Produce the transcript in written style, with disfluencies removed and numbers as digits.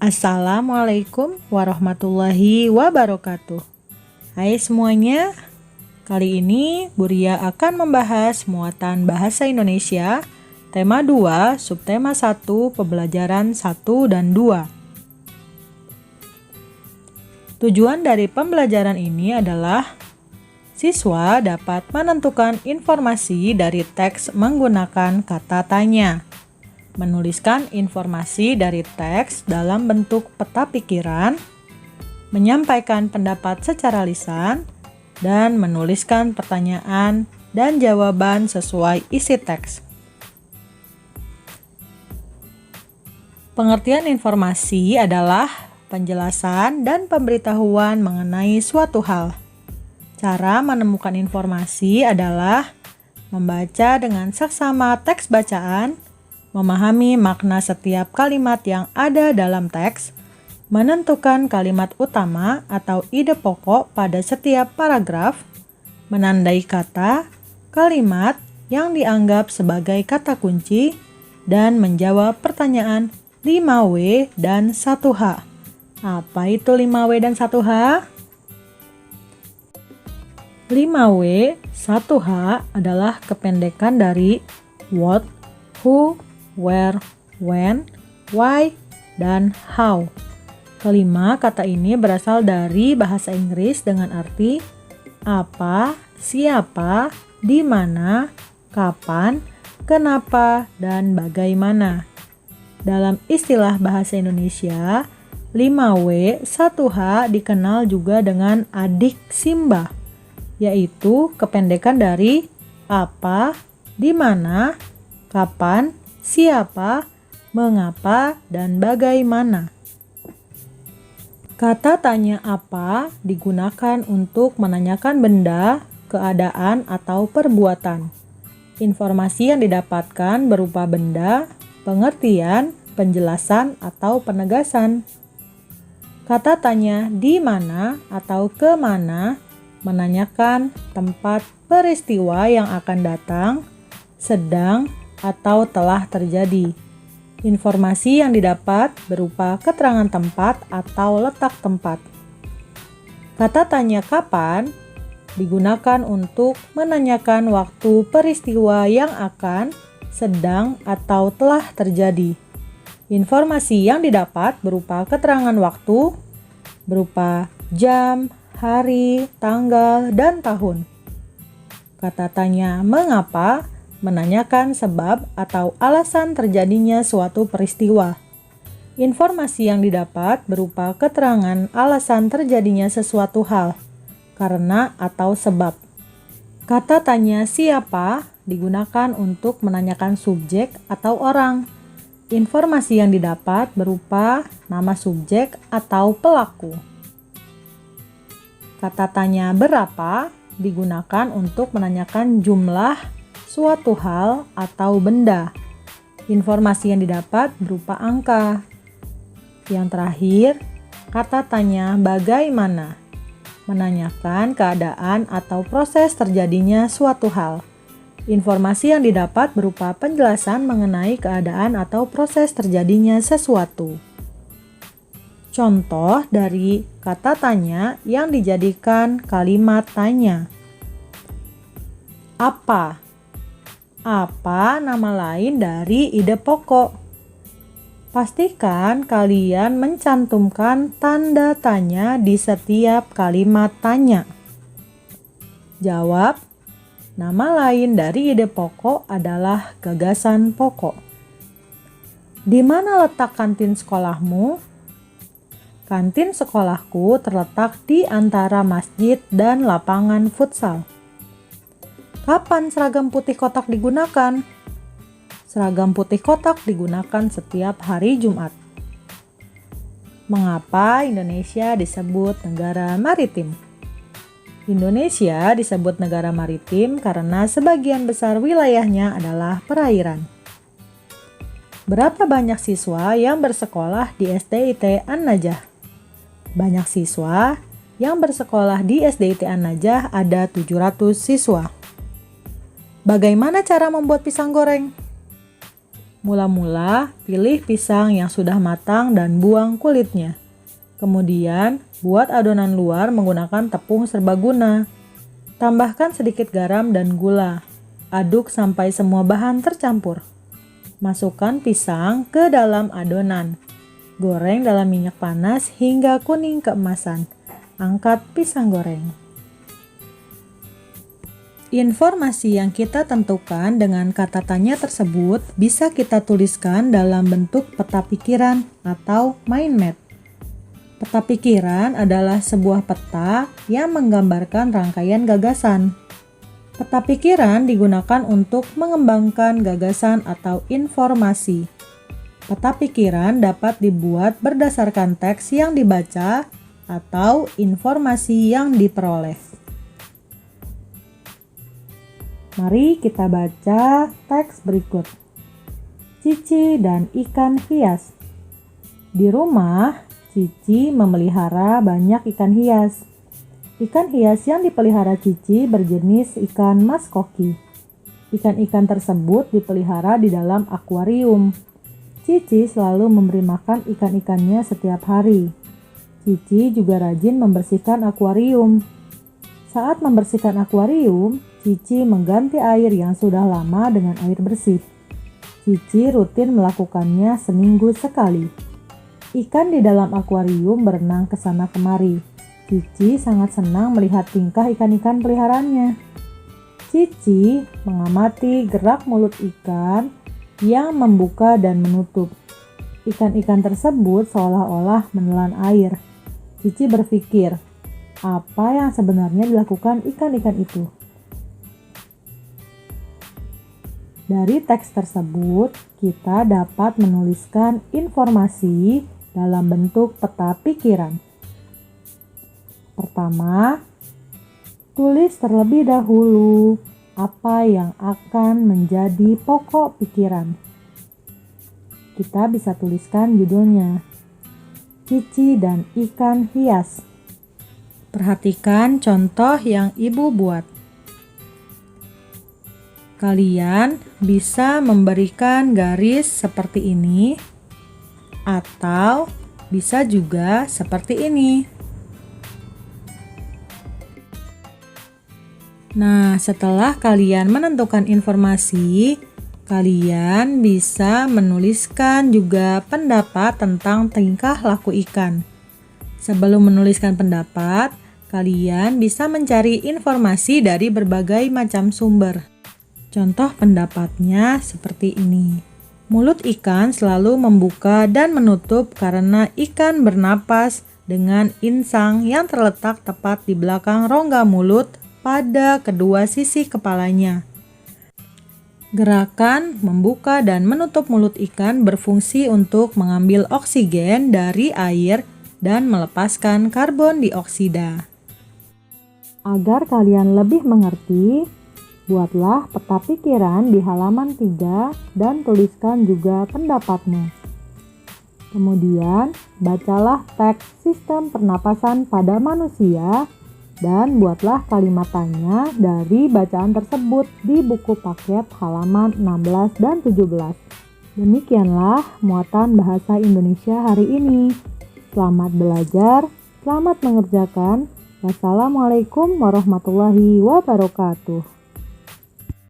Assalamualaikum warahmatullahi wabarakatuh. Hai semuanya, kali ini Bu Ria akan membahas muatan bahasa Indonesia, tema 2, subtema 1, pembelajaran 1 dan 2. Tujuan dari pembelajaran ini adalah siswa dapat menentukan informasi dari teks menggunakan kata tanya, menuliskan informasi dari teks dalam bentuk peta pikiran, menyampaikan pendapat secara lisan, dan menuliskan pertanyaan dan jawaban sesuai isi teks. Pengertian informasi adalah penjelasan dan pemberitahuan mengenai suatu hal. Cara menemukan informasi adalah membaca dengan seksama teks bacaan, memahami makna setiap kalimat yang ada dalam teks, menentukan kalimat utama atau ide pokok pada setiap paragraf, menandai kata, kalimat yang dianggap sebagai kata kunci, dan menjawab pertanyaan 5W dan 1H. Apa itu 5W dan 1H? 5W, 1H adalah kependekan dari what, who, where, when, why, dan how. Kelima kata ini berasal dari bahasa Inggris dengan arti apa, siapa, di mana, kapan, kenapa, dan bagaimana. Dalam istilah bahasa Indonesia, 5W, 1H dikenal juga dengan adik Simba, yaitu kependekan dari apa, di mana, kapan, siapa, mengapa, dan bagaimana. Kata tanya apa digunakan untuk menanyakan benda, keadaan, atau perbuatan. Informasi yang didapatkan berupa benda, pengertian, penjelasan, atau penegasan. Kata tanya di mana atau ke mana menanyakan tempat peristiwa yang akan datang, sedang, atau telah terjadi. Informasi yang didapat berupa keterangan tempat atau letak tempat. Kata tanya kapan digunakan untuk menanyakan waktu peristiwa yang akan, sedang, atau telah terjadi. Informasi yang didapat berupa keterangan waktu, berupa jam, hari, tanggal, dan tahun. Kata tanya mengapa menanyakan sebab atau alasan terjadinya suatu peristiwa. Informasi yang didapat berupa keterangan alasan terjadinya sesuatu hal, karena atau sebab. Kata tanya siapa digunakan untuk menanyakan subjek atau orang. Informasi yang didapat berupa nama subjek atau pelaku. Kata tanya berapa digunakan untuk menanyakan jumlah suatu hal atau benda. Informasi yang didapat berupa angka. Yang terakhir, kata tanya bagaimana, menanyakan keadaan atau proses terjadinya suatu hal. Informasi yang didapat berupa penjelasan mengenai keadaan atau proses terjadinya sesuatu. Contoh dari kata tanya yang dijadikan kalimat tanya. Apa? Apa nama lain dari ide pokok? Pastikan kalian mencantumkan tanda tanya di setiap kalimat tanya. Jawab, nama lain dari ide pokok adalah gagasan pokok. Di mana letak kantin sekolahmu? Kantin sekolahku terletak di antara masjid dan lapangan futsal. Kapan seragam putih kotak digunakan? Seragam putih kotak digunakan setiap hari Jumat. Mengapa Indonesia disebut negara maritim? Indonesia disebut negara maritim karena sebagian besar wilayahnya adalah perairan. Berapa banyak siswa yang bersekolah di SDIT An-Najah? Banyak siswa yang bersekolah di SDIT An-Najah ada 700 siswa. Bagaimana cara membuat pisang goreng? Mula-mula, pilih pisang yang sudah matang dan buang kulitnya. Kemudian, buat adonan luar menggunakan tepung serbaguna. Tambahkan sedikit garam dan gula. Aduk sampai semua bahan tercampur. Masukkan pisang ke dalam adonan. Goreng dalam minyak panas hingga kuning keemasan. Angkat pisang goreng. Informasi yang kita tentukan dengan kata tanya tersebut bisa kita tuliskan dalam bentuk peta pikiran atau mind map. Peta pikiran adalah sebuah peta yang menggambarkan rangkaian gagasan. Peta pikiran digunakan untuk mengembangkan gagasan atau informasi. Peta pikiran dapat dibuat berdasarkan teks yang dibaca atau informasi yang diperoleh. Mari kita baca teks berikut. Cici dan ikan hias. Di rumah, Cici memelihara banyak ikan hias. Ikan hias yang dipelihara Cici berjenis ikan mas koki. Ikan-ikan tersebut dipelihara di dalam akuarium. Cici selalu memberi makan ikan-ikannya setiap hari. Cici juga rajin membersihkan akuarium. Saat membersihkan akuarium, Cici mengganti air yang sudah lama dengan air bersih. Cici rutin melakukannya seminggu sekali. Ikan di dalam akuarium berenang ke sana kemari. Cici sangat senang melihat tingkah ikan-ikan peliharaannya. Cici mengamati gerak mulut ikan yang membuka dan menutup. Ikan-ikan tersebut seolah-olah menelan air. Cici berpikir, apa yang sebenarnya dilakukan ikan-ikan itu? Dari teks tersebut, kita dapat menuliskan informasi dalam bentuk peta pikiran. Pertama, tulis terlebih dahulu apa yang akan menjadi pokok pikiran. Kita bisa tuliskan judulnya, Cici dan ikan hias. Perhatikan contoh yang ibu buat. Kalian bisa memberikan garis seperti ini, atau bisa juga seperti ini. Nah, setelah kalian menentukan informasi, kalian bisa menuliskan juga pendapat tentang tingkah laku ikan. Sebelum menuliskan pendapat, kalian bisa mencari informasi dari berbagai macam sumber. Contoh pendapatnya seperti ini. Mulut ikan selalu membuka dan menutup karena ikan bernapas dengan insang yang terletak tepat di belakang rongga mulut pada kedua sisi kepalanya. Gerakan membuka dan menutup mulut ikan berfungsi untuk mengambil oksigen dari air dan melepaskan karbon dioksida. Agar kalian lebih mengerti, buatlah peta pikiran di halaman 3 dan tuliskan juga pendapatmu. Kemudian, bacalah teks sistem pernapasan pada manusia dan buatlah kalimat tanya dari bacaan tersebut di buku paket halaman 16 dan 17. Demikianlah muatan bahasa Indonesia hari ini. Selamat belajar, selamat mengerjakan. Wassalamualaikum warahmatullahi wabarakatuh.